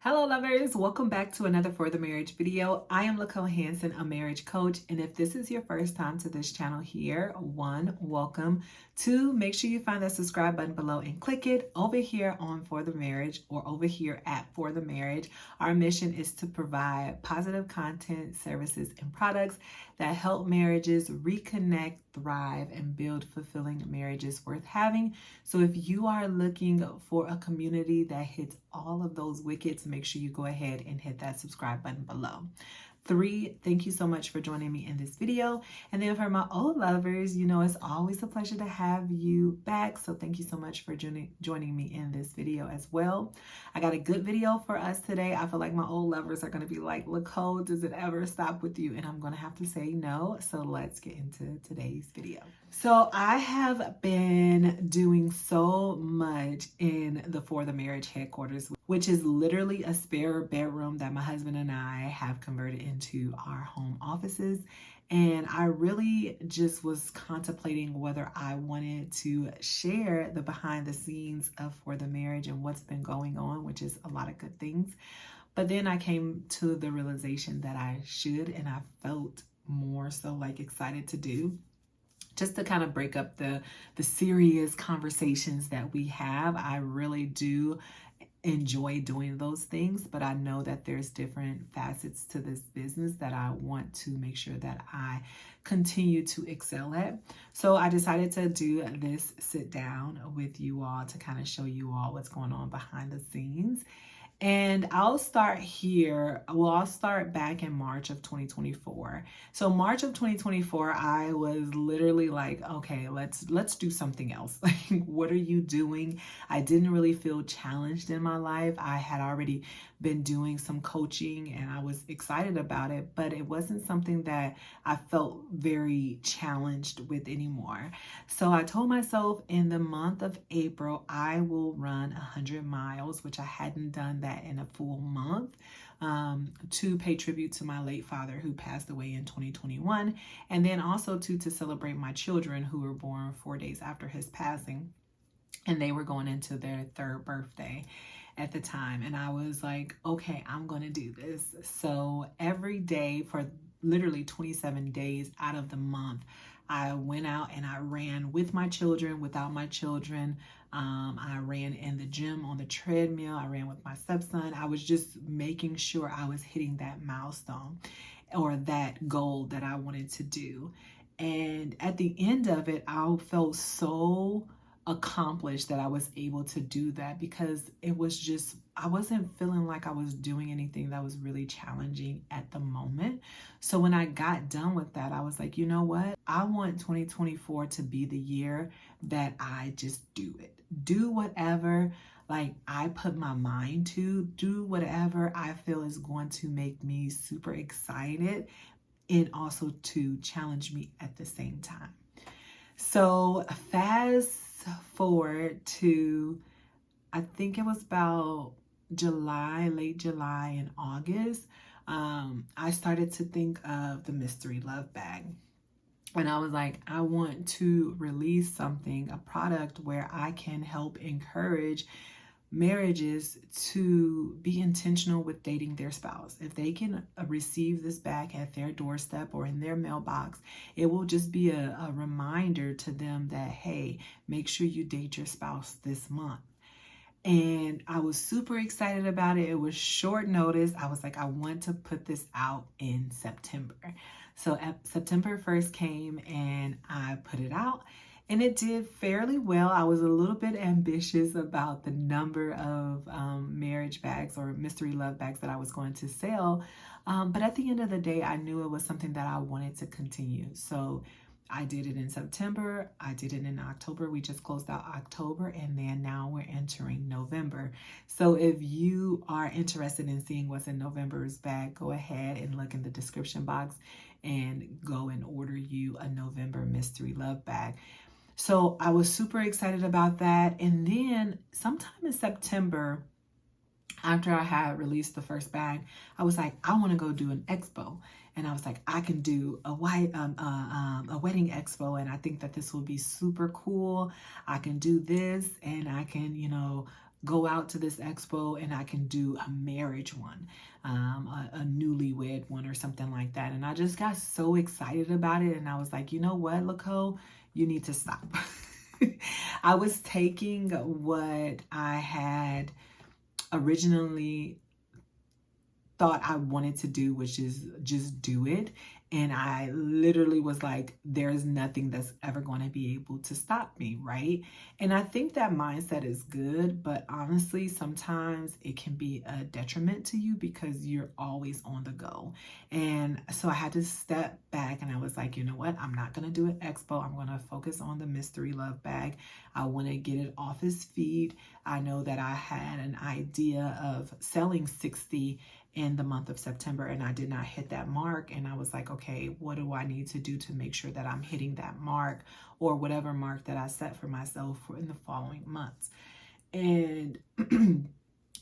Hello lovers, welcome back to another For the Marriage video. I am Lacole Hanson, a marriage coach, and if this is your first time to this channel here, one, welcome. Two, make sure you find that subscribe button below and click it. Over here on For the Marriage or over here at For the Marriage, our mission is to provide positive content, services, and products that help marriages reconnect, thrive, and build fulfilling marriages worth having. So if you are looking for a community that hits all of those wickets, make sure you go ahead and hit that subscribe button below. Three, thank you so much for joining me in this video. And then for my old lovers, you know, it's always a pleasure to have you back. So thank you so much for joining me in this video as well. I got a good video for us today. I feel like my old lovers are going to be like, Lacole, does it ever stop with you? And I'm going to have to say no. So let's get into today's video. So I have been doing so much in the For the Marriage headquarters, which is literally a spare bedroom that my husband and I have converted into our home offices. And I really just was contemplating whether I wanted to share the behind the scenes of For the Marriage and what's been going on, which is a lot of good things. But then I came to the realization that I should, and I felt more so like excited to do, just to kind of break up the serious conversations that we have. I really do enjoy doing those things, but I know that there's different facets to this business that I want to make sure that I continue to excel at. So I decided to do this sit down with you all to kind of show you all what's going on behind the scenes. And I'll start here. Well, I'll start back in March of 2024. So March of 2024, I was literally like, okay, let's do something else. Like, what are you doing? I didn't really feel challenged in my life. I had already been doing some coaching and I was excited about it, but it wasn't something that I felt very challenged with anymore. So I told myself in the month of April, I will run 100 miles, which I hadn't done that in a full month, to pay tribute to my late father who passed away in 2021, and then also to celebrate my children who were born 4 days after his passing, and they were going into their third birthday at the time. And I was like, okay, I'm going to do this. So every day for literally 27 days out of the month, I went out and I ran with my children, without my children. I ran in the gym on the treadmill. I ran with my stepson. I was just making sure I was hitting that milestone or that goal that I wanted to do. And at the end of it, I felt so accomplished that I was able to do that, because it was just, I wasn't feeling like I was doing anything that was really challenging at the moment. So when I got done with that, I was like, you know what? I want 2024 to be the year that I just do it. Do whatever like I put my mind to, do whatever I feel is going to make me super excited and also to challenge me at the same time. So fast forward to, I think it was about July, late July and August, I started to think of the mystery love bag. And I was like, I want to release something, a product where I can help encourage marriages to be intentional with dating their spouse. If they can receive this back at their doorstep or in their mailbox, it will just be a reminder to them that, hey, make sure you date your spouse this month. And I was super excited about it. It was short notice. I was like, I want to put this out in September. So September 1st came and I put it out. And it did fairly well. I was a little bit ambitious about the number of marriage bags or mystery love bags that I was going to sell. But at the end of the day, I knew it was something that I wanted to continue. So I did it in September. I did it in October. We just closed out October, and then now we're entering November. So if you are interested in seeing what's in November's bag, go ahead and look in the description box and go and order you a November mystery love bag. So I was super excited about that. And then sometime in September, after I had released the first bag, I was like, I want to go do an expo. And I was like, I can do a wedding expo, and I think that this will be super cool. I can do this, and I can, go out to this expo and I can do a marriage one, a newlywed one or something like that. And I just got so excited about it. And I was like, you know what, Laco, you need to stop. I was taking what I had originally thought I wanted to do, which is just do it. And I literally was like, there's nothing that's ever going to be able to stop me, right? And I think that mindset is good, but honestly, sometimes it can be a detriment to you because you're always on the go. And so I had to step back and I was like, you know what? I'm not going to do an expo. I'm going to focus on the mystery love bag. I want to get it off his feet. I know that I had an idea of selling 60 in the month of September and I did not hit that mark. And I was like, okay, what do I need to do to make sure that I'm hitting that mark or whatever mark that I set for myself in the following months? And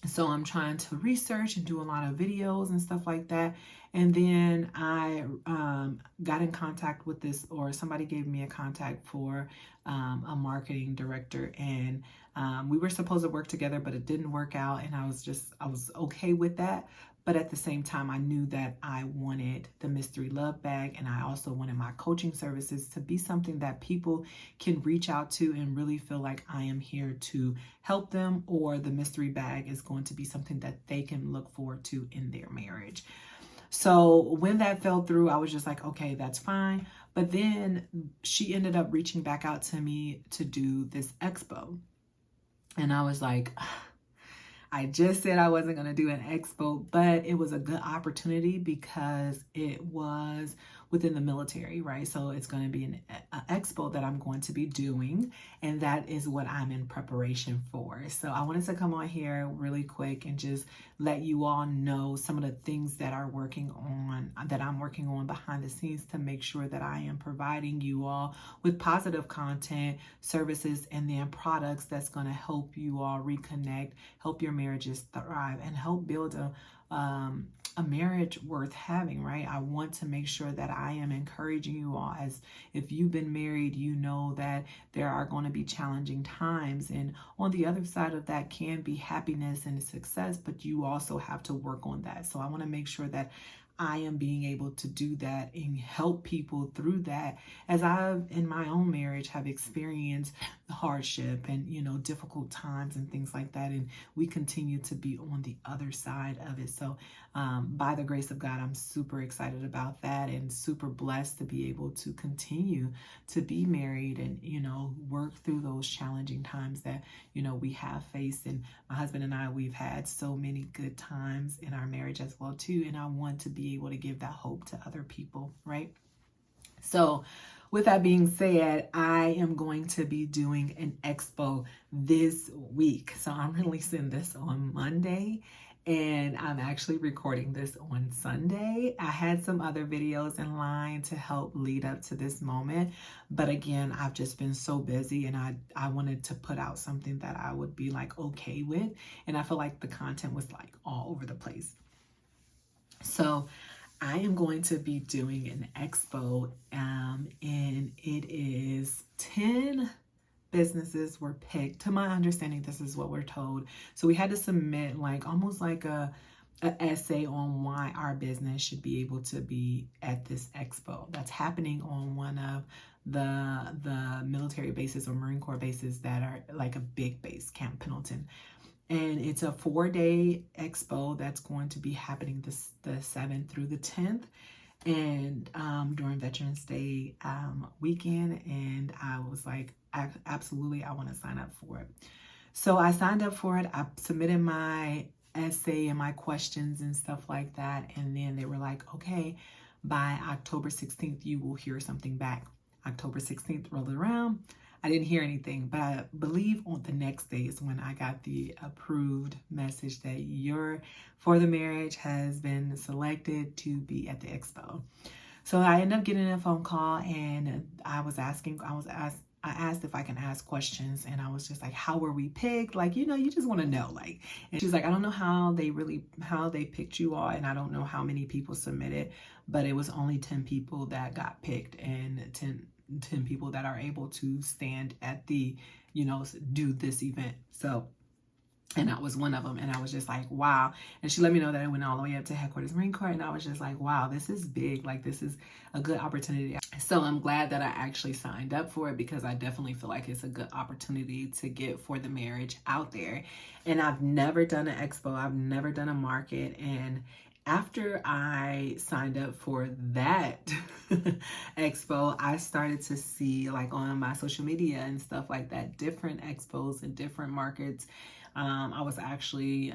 so I'm trying to research and do a lot of videos and stuff like that. And then I got in contact with this, or somebody gave me a contact for a marketing director. And we were supposed to work together, but it didn't work out. And I was okay with that. But at the same time, I knew that I wanted the mystery love bag, and I also wanted my coaching services to be something that people can reach out to and really feel like I am here to help them, or the mystery bag is going to be something that they can look forward to in their marriage. So when that fell through, I was just like, okay, that's fine. But then she ended up reaching back out to me to do this expo. And I was like, I just said I wasn't going to do an expo, but it was a good opportunity because it was within the military, right? So it's going to be an expo that I'm going to be doing, and that is what I'm in preparation for. So I wanted to come on here really quick and just let you all know some of the things that I'm working on behind the scenes to make sure that I am providing you all with positive content, services, and then products that's going to help you all reconnect, help your marriages thrive, and help build a marriage worth having, right? I want to make sure that I am encouraging you all, as if you've been married, you know that there are going to be challenging times, and on the other side of that can be happiness and success, but you also have to work on that. So I want to make sure that I am being able to do that and help people through that, as I, in my own marriage, have experienced hardship and, difficult times and things like that. And we continue to be on the other side of it. So by the grace of God, I'm super excited about that and super blessed to be able to continue to be married and, work through those challenging times that, we have faced. And my husband and I, we've had so many good times in our marriage as well, too. And I want to be able to give that hope to other people, right? So with that being said, I am going to be doing an expo this week. So I'm releasing this on Monday, and I'm actually recording this on Sunday. I had some other videos in line to help lead up to this moment. But again, I've just been so busy, and I wanted to put out something that I would be like okay with. And I feel like the content was like all over the place. So I am going to be doing an expo, and it is 10 businesses were picked. To my understanding, this is what we're told. So we had to submit like almost like a essay on why our business should be able to be at this expo that's happening on one of the military bases or Marine Corps bases that are like a big base, Camp Pendleton. And it's a 4-day expo that's going to be happening the 7th through the 10th, and during Veterans Day weekend. And I was like, absolutely, I want to sign up for it. So I signed up for it. I submitted my essay and my questions and stuff like that. And then they were like, okay, by October 16th, you will hear something back. October 16th rolled around. I didn't hear anything, but I believe on the next day is when I got the approved message that your For the Marriage has been selected to be at the expo. So I ended up getting a phone call, and I asked if I can ask questions, and I was just like, how were we picked? Like, you just want to know, like, and she's like, I don't know how they picked you all, and I don't know how many people submitted, but it was only 10 people that got picked, and 10 people that are able to stand at the, do this event. So And that was one of them. And I was just like, wow. And she let me know that it went all the way up to Headquarters Marine Corps. And I was just like, wow, this is big. Like, this is a good opportunity. So I'm glad that I actually signed up for it, because I definitely feel like it's a good opportunity to get For the Marriage out there. And I've never done an expo. I've never done a market. And after I signed up for that expo, I started to see, like, on my social media and stuff like that, different expos and different markets. I was actually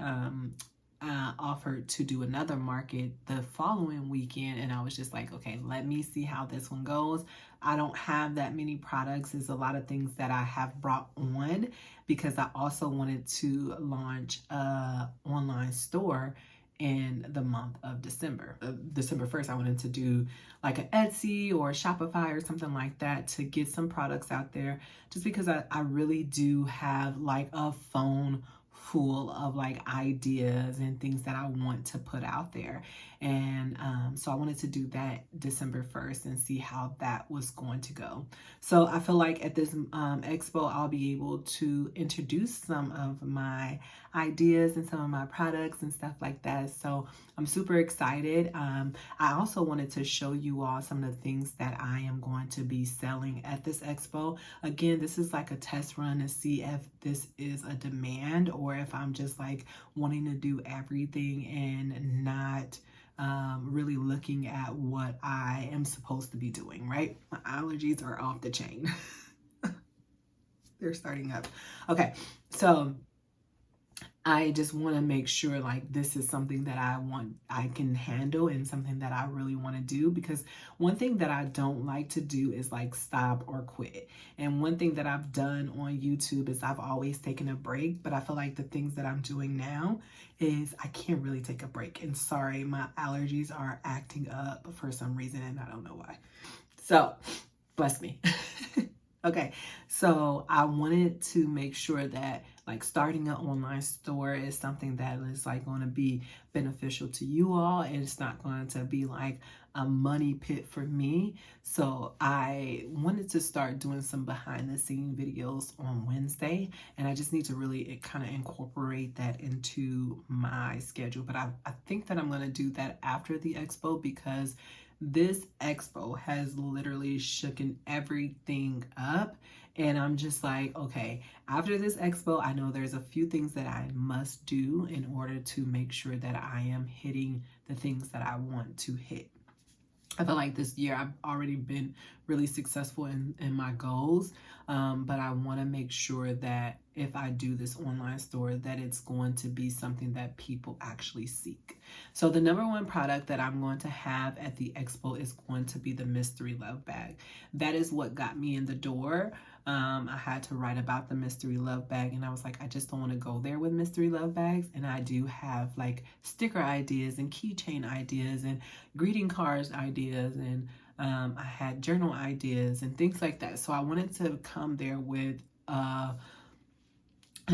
offered to do another market the following weekend, and I was just like, okay, let me see how this one goes. I don't have that many products. There's a lot of things that I have brought on, because I also wanted to launch a online store in the month of December. December 1st, I wanted to do like an Etsy or Shopify or something like that to get some products out there, just because I really do have like a phone full of like ideas and things that I want to put out there. And so I wanted to do that December 1st and see how that was going to go. So I feel like at this expo, I'll be able to introduce some of my ideas and some of my products and stuff like that. So I'm super excited. I also wanted to show you all some of the things that I am going to be selling at this expo. Again, this is like a test run to see if this is a demand, or if I'm just like wanting to do everything and not really looking at what I am supposed to be doing, right? My allergies are off the chain. They're starting up. Okay, so I just want to make sure like this is something that I can handle, and something that I really want to do, because one thing that I don't like to do is like stop or quit. And one thing that I've done on YouTube is I've always taken a break, but I feel like the things that I'm doing now is I can't really take a break. And sorry, my allergies are acting up for some reason, and I don't know why. So, bless me. Okay, so I wanted to make sure that like starting an online store is something that is like going to be beneficial to you all, and it's not going to be like a money pit for me. So I wanted to start doing some behind the scene videos on Wednesday, and I just need to really kind of incorporate that into my schedule. But I think that I'm going to do that after the expo, because this expo has literally shooken everything up. And I'm just like, okay, after this expo, I know there's a few things that I must do in order to make sure that I am hitting the things that I want to hit. I feel like this year I've already been really successful in my goals, but I want to make sure that if I do this online store, that it's going to be something that people actually seek. So the number one product that I'm going to have at the expo is going to be the mystery love bag. That is what got me in the door. I had to write about the mystery love bag, and I was like, I just don't want to go there with mystery love bags. And I do have like sticker ideas and keychain ideas and greeting cards ideas, and I had journal ideas and things like that. So I wanted to come there with a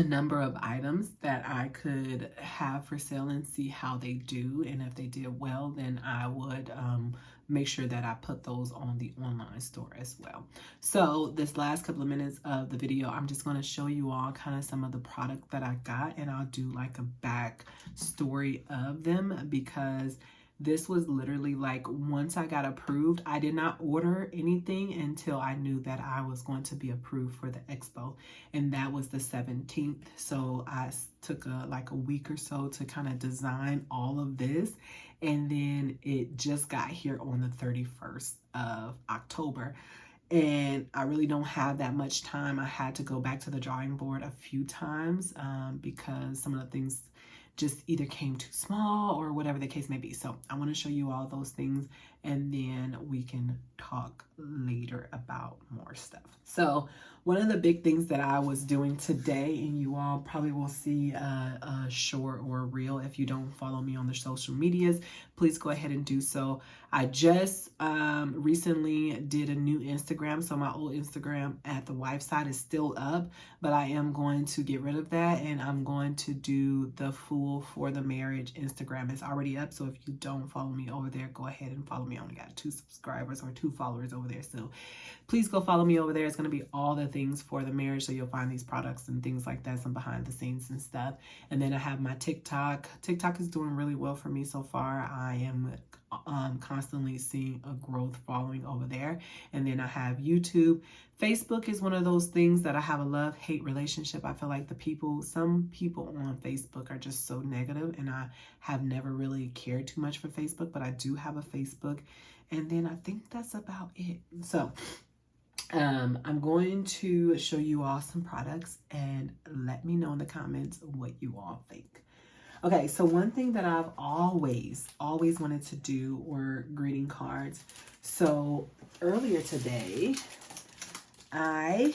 number of items that I could have for sale and see how they do. And if they did well, then I would make sure that I put those on the online store as well. So this last couple of minutes of the video, I'm just going to show you all kind of some of the product that I got, and I'll do like a back story of them, because this was literally like once I got approved. I did not order anything until I knew that I was going to be approved for the expo, and that was the 17th. So I took like a week or so to kind of design all of this, and then it just got here on the 31st of October. And I really don't have that much time. I had to go back to the drawing board a few times because some of the things just either came too small or whatever the case may be. So I want to show you all those things, and then we can talk later about more stuff. So one of the big things that I was doing today, and you all probably will see a short or a reel if you don't follow me on the social medias, please go ahead and do so. I just recently did a new Instagram. So my old Instagram at the wife side is still up, but I am going to get rid of that, and I'm going to do the full For the Marriage Instagram. It's already up. So if you don't follow me over there, go ahead and follow me. I only got 2 subscribers or 2 followers over there. So please go follow me over there. It's going to be all the things for the marriage. So you'll find these products and things like that, some behind the scenes and stuff. And then I have my TikTok. TikTok is doing really well for me so far. I am constantly seeing a growth following over there. And then I have YouTube. Facebook is one of those things that I have a love-hate relationship. I feel like some people on Facebook are just so negative, and I have never really cared too much for Facebook, but I do have a Facebook. And then I think that's about it. So I'm going to show you all some products, and let me know in the comments what you all think. Okay, so one thing that I've always wanted to do were greeting cards. So earlier today, I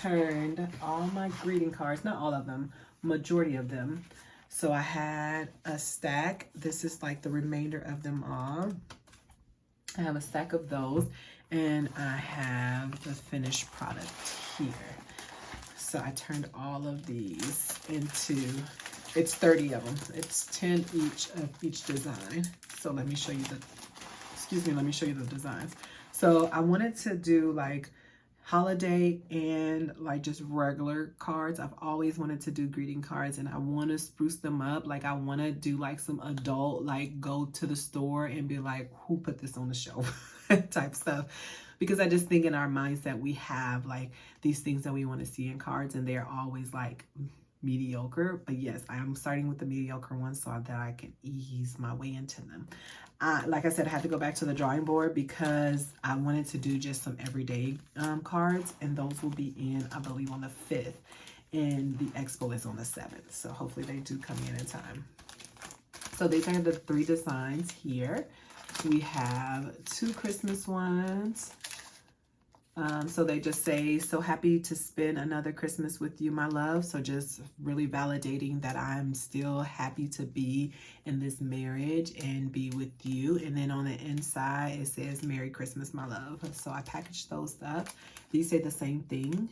turned all my greeting cards, not all of them, majority of them. So I had a stack. This is like the remainder of them all. I have a stack of those, and I have the finished product here. So I turned all of these into, it's 30 of them. It's 10 each of each design. So let me show you let me show you the designs. So I wanted to do like holiday and like just regular cards. I've always wanted to do greeting cards, and I want to spruce them up. Like I want to do like some adult, like go to the store and be like, who put this on the shelf type stuff. Because I just think in our mindset, we have like these things that we want to see in cards, and they're always like mediocre. But yes, I am starting with the mediocre ones so that I can ease my way into them. Like I said, I had to go back to the drawing board because I wanted to do just some everyday cards, and those will be in, I believe, on the 5th, and the Expo is on the 7th. So hopefully they do come in time. So these are the 3 designs here. We have 2 Christmas ones. So they just say, so happy to spend another Christmas with you, my love. So just really validating that I'm still happy to be in this marriage and be with you. And then on the inside, it says, Merry Christmas, my love. So I packaged those up. These say the same thing.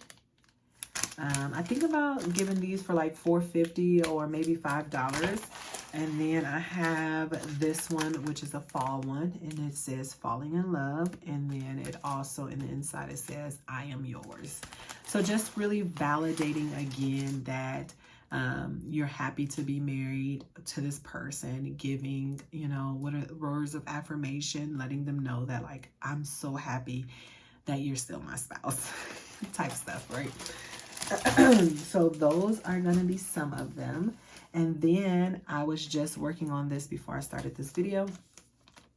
I think about giving these for like $4.50 or maybe $5. And then I have this one, which is a fall one, and it says Falling in Love. And then it also, in the inside, it says I am yours. So just really validating again that you're happy to be married to this person, giving, you know, what are words of affirmation, letting them know that like, I'm so happy that you're still my spouse type stuff, right? So those are going to be some of them. And then I was just working on this before I started this video,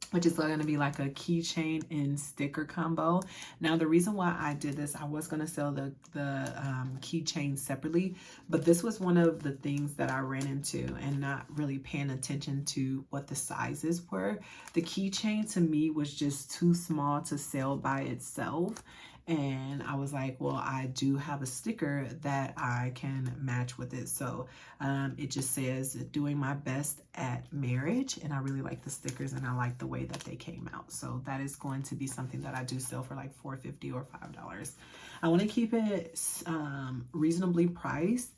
which is going to be like a keychain and sticker combo. Now, the reason why I did this, I was going to sell the keychain separately, but this was one of the things that I ran into and not really paying attention to what the sizes were. The keychain to me was just too small to sell by itself. And I was like, well, I do have a sticker that I can match with it. So it just says, doing my best at marriage. And I really like the stickers, and I like the way that they came out. So that is going to be something that I do sell for like $4.50 or $5. I want to keep it reasonably priced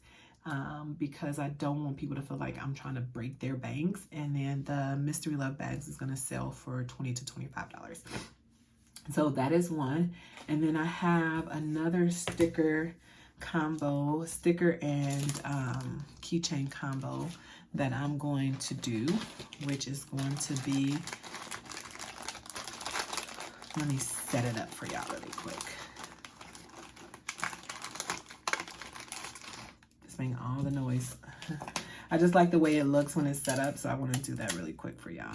because I don't want people to feel like I'm trying to break their banks. And then the Mystery Love bags is going to sell for $20 to $25. So that is one. And then I have another sticker combo, sticker and keychain combo that I'm going to do, which is going to be, let me set it up for y'all really quick. It's making all the noise. I just like the way it looks when it's set up, so I want to do that really quick for y'all.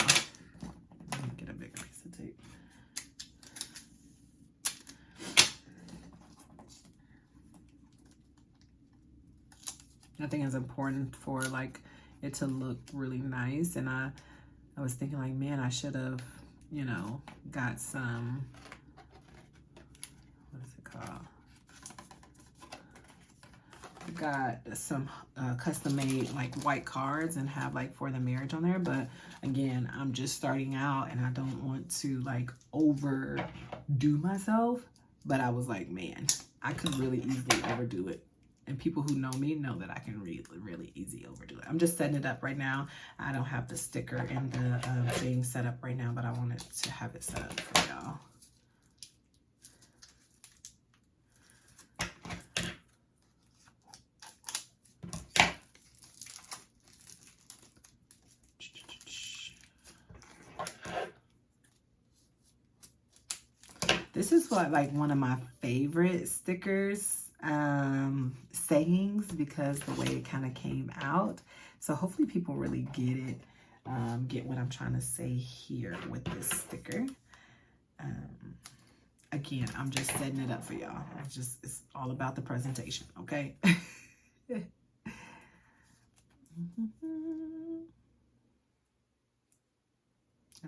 Let me get a bigger piece of tape. I think it's important for like it to look really nice. And I was thinking like, man, I should have, you know, got some, what is it called? got some custom made like white cards and have like for the marriage on there. But again, I'm just starting out and I don't want to like overdo myself. But I was like, man, I could really easily overdo it. And people who know me know that I can really easy overdo it. I'm just setting it up right now. I don't have the sticker and the thing set up right now, but I wanted to have it set up for y'all. This is what like one of my favorite stickers sayings, because the way it kind of came out. So hopefully people really get it, get what I'm trying to say here with this sticker. Again, I'm just setting it up for y'all. It's all about the presentation, okay? And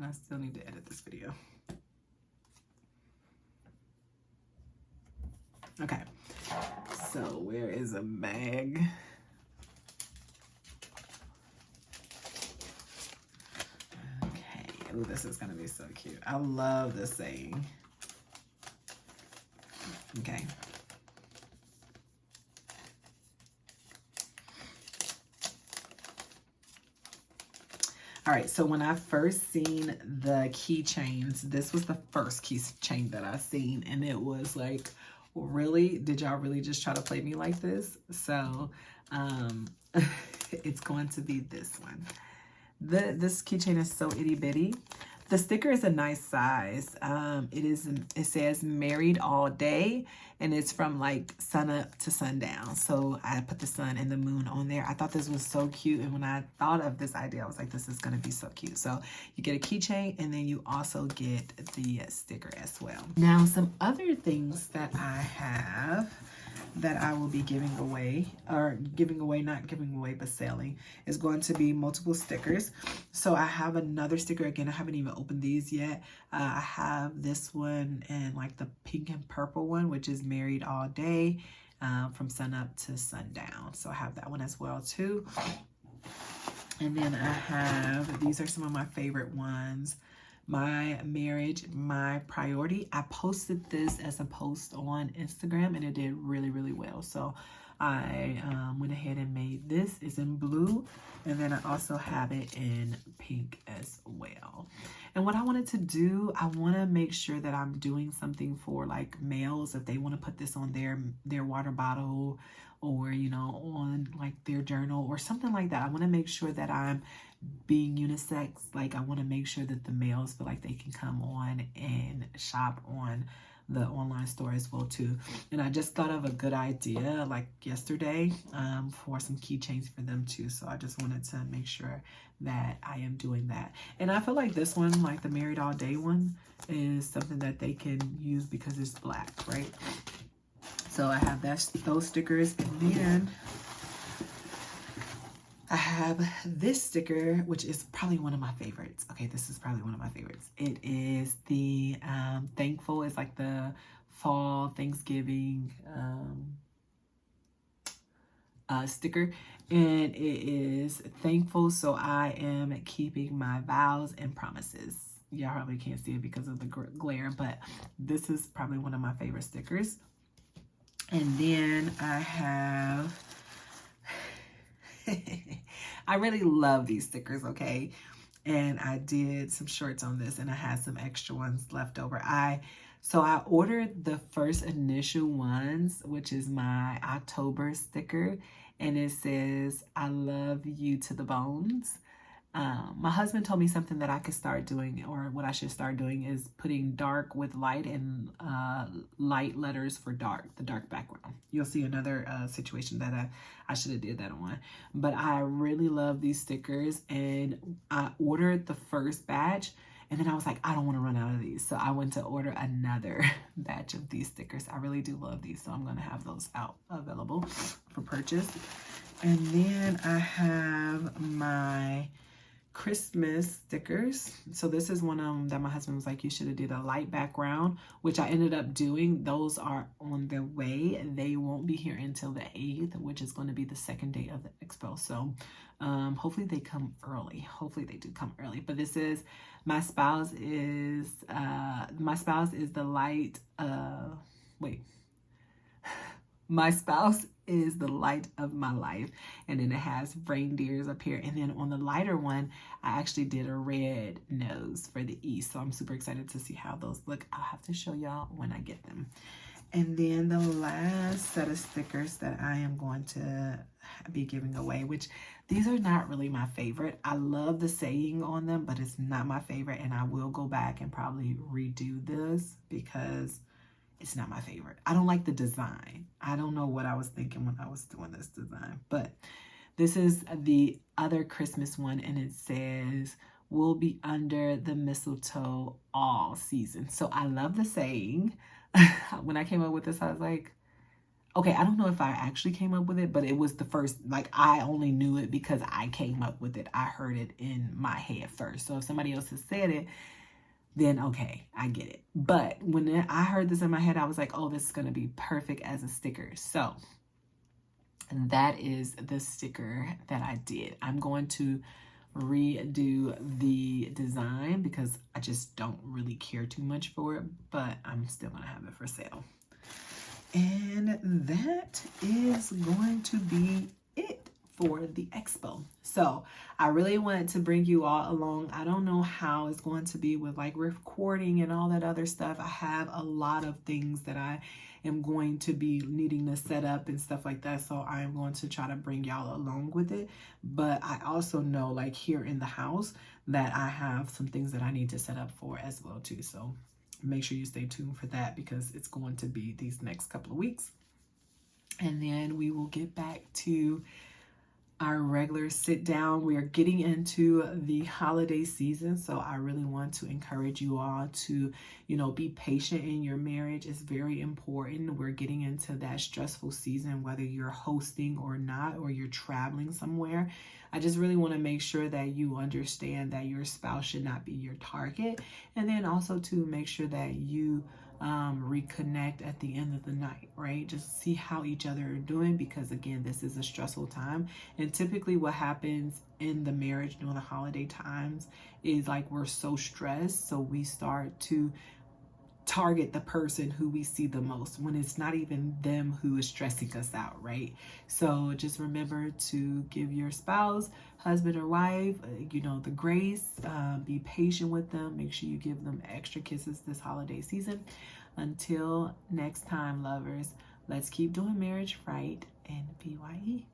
I still need to edit this video. Okay, so where is a bag? Okay, oh, this is gonna be so cute. I love this saying. Okay. All right, so when I first seen the keychains, this was the first keychain that I seen, and it was like, really? Did y'all really just try to play me like this? So it's going to be this one. This keychain is so itty bitty. The sticker is a nice size. It says married all day, and it's from like sun up to sundown. So I put the sun and the moon on there. I thought this was so cute, and when I thought of this idea, I was like, this is gonna be so cute. So you get a keychain, and then you also get the sticker as well. Now, some other things that I have that I will be giving away, or not giving away, but selling, is going to be multiple stickers. So I have another sticker. Again, I haven't even opened these yet. I have this one and like the pink and purple one, which is married all day, from sun up to sundown. So I have that one as well too. And then I have, these are some of my favorite ones. My marriage, my priority. I posted this as a post on Instagram, and it did really well. So I went ahead and made this. It's in blue, and then I also have it in pink as well. And what I wanted to do, I want to make sure that I'm doing something for like males, if they want to put this on their water bottle, or you know, on like their journal or something like that. I want to make sure that I'm being unisex. Like, I want to make sure that the males feel like they can come on and shop on the online store as well too. And I just thought of a good idea like yesterday, for some keychains for them too. So I just wanted to make sure that I am doing that. And I feel like this one, like the married all day one, is something that they can use because it's black, right? So I have those stickers, and then I have this sticker, which is probably one of my favorites. Okay, this is probably one of my favorites. It is the thankful. It's like the fall Thanksgiving sticker, and it is thankful. So I am keeping my vows and promises. Y'all probably can't see it because of the glare, but this is probably one of my favorite stickers. And then I have, I really love these stickers, okay? And I did some shorts on this, and I had some extra ones left over. So I ordered the first initial ones, which is my October sticker, and it says, I love you to the bones. My husband told me something that I could start doing, or what I should start doing, is putting dark with light and light letters for dark, the dark background. You'll see another situation that I should have did that on. But I really love these stickers, and I ordered the first batch, and then I was like, I don't want to run out of these. So I went to order another batch of these stickers. I really do love these, so I'm going to have those out available for purchase. And then I have my Christmas stickers. So this is one of them that my husband was like, you should have did a light background, which I ended up doing. Those are on their way. They won't be here until the 8th, which is going to be the second day of the expo. So hopefully they come early. Hopefully they do come early. But this is my spouse is the light my spouse is the light of my life. And then it has reindeers up here. And then on the lighter one, I actually did a red nose for the east. So I'm super excited to see how those look. I'll have to show y'all when I get them. And then the last set of stickers that I am going to be giving away, which these are not really my favorite. I love the saying on them, but it's not my favorite. And I will go back and probably redo this because it's not my favorite. I don't like the design. I don't know what I was thinking when I was doing this design, but this is the other Christmas one, and it says, we'll be under the mistletoe all season. So I love the saying. When I came up with this, I was like, okay, I don't know if I actually came up with it, but it was the first, like, I only knew it because I came up with it. I heard it in my head first. So if somebody else has said it, then okay, I get it. But when I heard this in my head, I was like, oh, this is going to be perfect as a sticker. So that is the sticker that I did. I'm going to redo the design because I just don't really care too much for it, but I'm still going to have it for sale. And that is going to be it for the expo. So I really wanted to bring you all along. I don't know how it's going to be with like recording and all that other stuff. I have a lot of things that I am going to be needing to set up and stuff like that. So I am going to try to bring y'all along with it. But I also know, like, here in the house that I have some things that I need to set up for as well too. So make sure you stay tuned for that because it's going to be these next couple of weeks. And then we will get back to our regular sit down. We are getting into the holiday season, so I really want to encourage you all to, be patient in your marriage. It's very important. We're getting into that stressful season, whether you're hosting or not, or you're traveling somewhere. I just really want to make sure that you understand that your spouse should not be your target, and then also to make sure that you reconnect at the end of the night, right? Just see how each other are doing, because again, this is a stressful time. And typically what happens in the marriage during the holiday times is like we're so stressed, so we start to target the person who we see the most when it's not even them who is stressing us out, right? So just remember to give your spouse, husband or wife, the grace, be patient with them. Make sure you give them extra kisses this holiday season. Until next time, lovers, let's keep doing marriage right, and BYE.